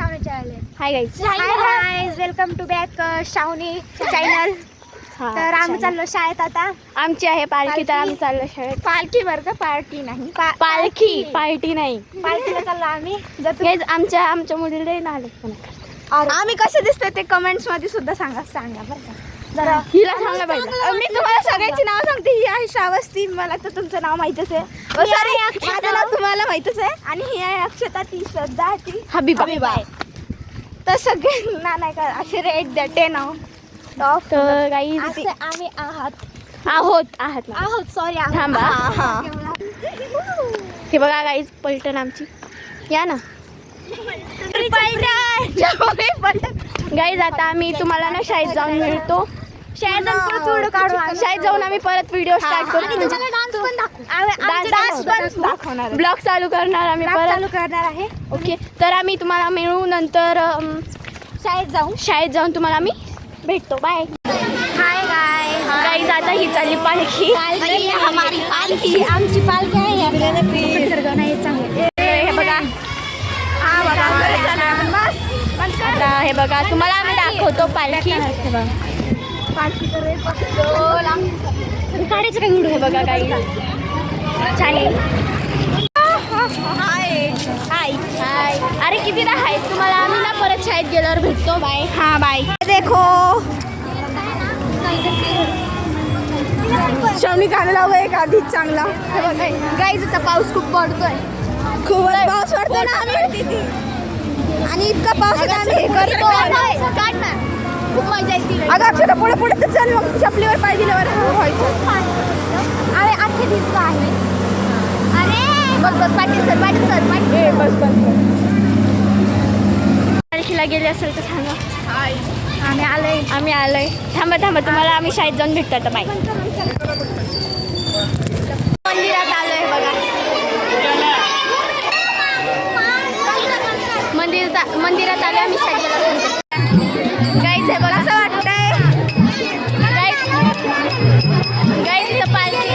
Shavani channel आहे. Hi guys. Hi guys, welcome to back Shavani channel. तर आम्ही चाललो शाळेत आता. आमची आहे पालखी, तर आम्ही चाललो शाळेत. पालखी बरं का, पार्टी नाही. पालखी, पार्टी नाही. पालखीला चाललो आम्ही. गाईज आमच्या मुलीला नाले पण आम्ही कसे दिसतोय ते कमेंट्स मध्ये सुद्धा सांगा बरं का. जरा हिला सांगा पाहिजे. मी तुम्हाला सगळ्यांची नाव सांगते. ही आहे श्रावस्ती, मला तर तुमचं नाव माहितच आहे. सॉरी, माझं नाव तुम्हाला माहितच आहे. आणि ही आहे अक्षता, ती श्रद्धा, ती हबीबा आहे. तर सगळ्यांना नाही का असे रेट द्या 10 टॉप. तर गाईज आम्ही आहोत सॉरी थांबा. हे बघा गाईज पलटण आमची. या ना गाईज. आता आम्ही तुम्हाला ना शाळेत जाऊन मिळतो. शाळेत जाऊन आम्ही परत व्हिडिओ स्टार्ट करू. दाखवणार, ब्लॉग चालू करणार आम्ही परत चालू करणार आहे. ओके, तर आम्ही तुम्हाला मिळू नंतर शाळेत जाऊन तुम्हाला आम्ही भेटतो. बाय. हाय गाईज आता ही चालली पालखी. आमची पालखी आहे. हे बघा, आता हे बघा तुम्हाला आम्ही दाखवतो पालखी. काढायचं काय व्हिडिओ. हे बघा गाईज चालेल. हाय. अरे किती आहे तुम्हाला आम्ही ना परत शाळेत गेल्यावर भेटतो. बाय. हा बाय. देखो शावनी गाणं लावलं एक आधीच चांगला. गाईज आता पाऊस खूप पडतोय. खूप पाऊस पडतो ना आम्ही. आणि इतका पाऊस आम्ही करतो. खूप मजा येते. अगं अक्षरा पुढे पुढे तर चल, मग चपलीवर पाय दिल्यावर व्हायचं. अरे आजचे दिवस आहे. अरे बस पाटील सर बस. पालखीला गेले असेल तर सांगा. आम्ही आलोय. थांबा तुम्हाला आम्ही शाळेत जाऊन भेटतो आता. बाय. मंदिरात आलोय बघा. मंदिरात आलोय आम्ही शाळेत गेलो. गाईज हे बघा असं वाटतंय. गाईज इथं पालखी.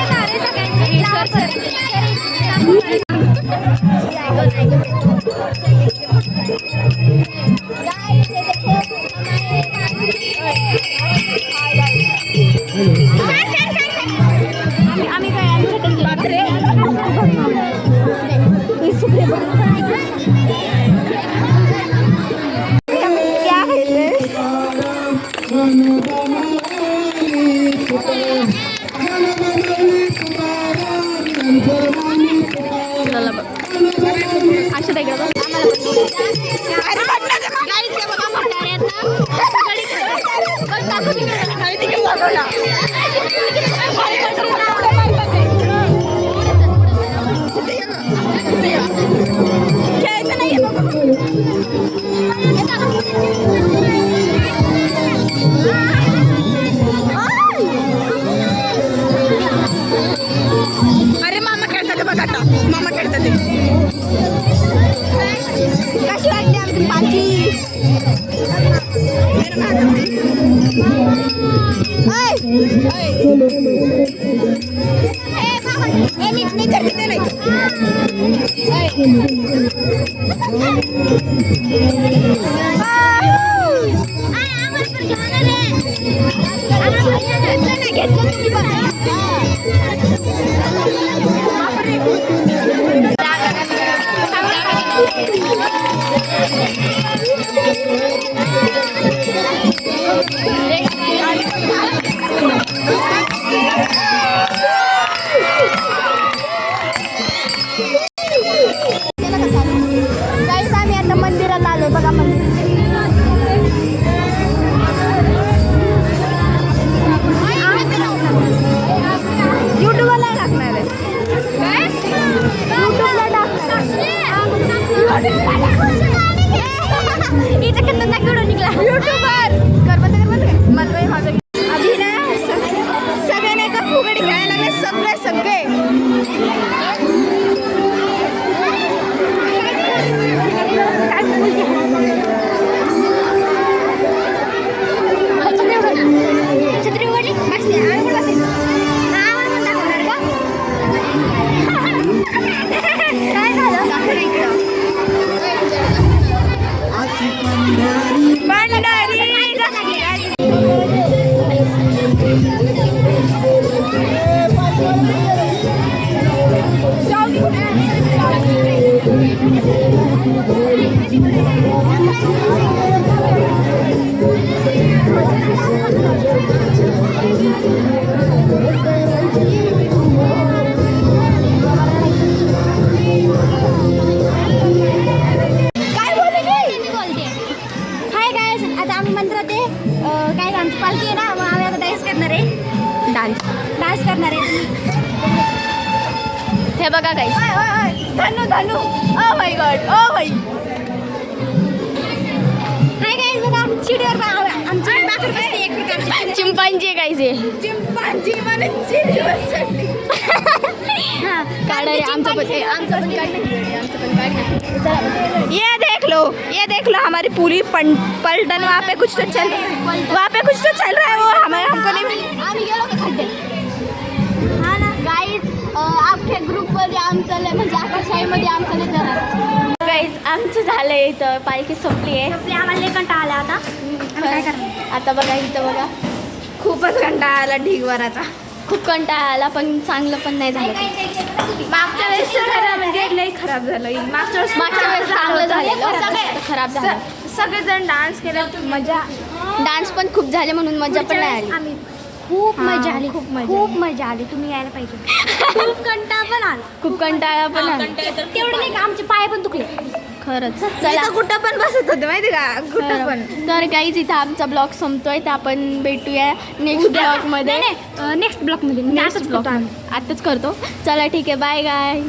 आम्ही काय कशी वाटली आमची पालखी. मी करते नाही. आम्ही आता मंदिरात आलोय बघा. युट्यूबला टाकणार आहे. युट्यूबला निघला युट्यूबर. मला माझं अभिनय सगळे नाही का फुगडी खेळायला लागले. सगळे छत्री उघडली. काय झालं. काय बोलते हाय गाईज, आता आम्ही मंदिरात आहे. काय आमची पालखी आहे ना, मग आम्ही आता डान्स करणार आहे. डान्स करणार आहे. हे बघा काही धनु धनु oh my God oh my. Hi guys, बघा शिडीवर आमची बाकर बसते एक प्रकारची चिंपांजी आहे काही चिंपांजी म्हणे शिडीवर चढली. हां काढ रे, आमचं पण काढ ना. ये देख लो हमारी पूरी पलटन वहाँ पे कुछ तो चल रहा है वो हमको नहीं. आम्ही गेलो का खड्डे. हा ना गाईज, अख्ख्या ग्रुपमध्ये आमचं लय म्हणजे अख्ख्या शाळेमध्ये आमचं लय जाणार. गाईज आमचं झालंय इथं, पालखी संपली आहे. आम्हाला लय कंटाळा आला आता. काय करणार आता बघा इथं बघा, खूपच कंटाळा आला ढिगभराचा. खूप कंटाळा आला, पण चांगलं पण नाही झालं. मागच्या वेळेस खरं म्हणजे लई खराब झालं. मागच्या वेळेस चांगलं झालं, खराब झालं. सगळेजण डान्स केला, मजा. डान्स पण खूप झाले म्हणून मजा पण नाही आली. आम्ही खूप हां, मजा आली. खूप मजा आली. तुम्ही यायला पाहिजे. खूप कंटाळा पण आला. खूप कंटाळा पण आला. तेवढं नाही का, आमचे पाय पण दुखले. खरंच. चला कुठं पण बसत होते माहिती का, कुठं पण. तर काहीच इथं आमचा ब्लॉग संपतोय, तर आपण भेटूया नेक्स्ट ब्लॉग मध्ये. नेक्स्ट ब्लॉग मध्ये आताच करतो. चला ठीक आहे, बाय गाय.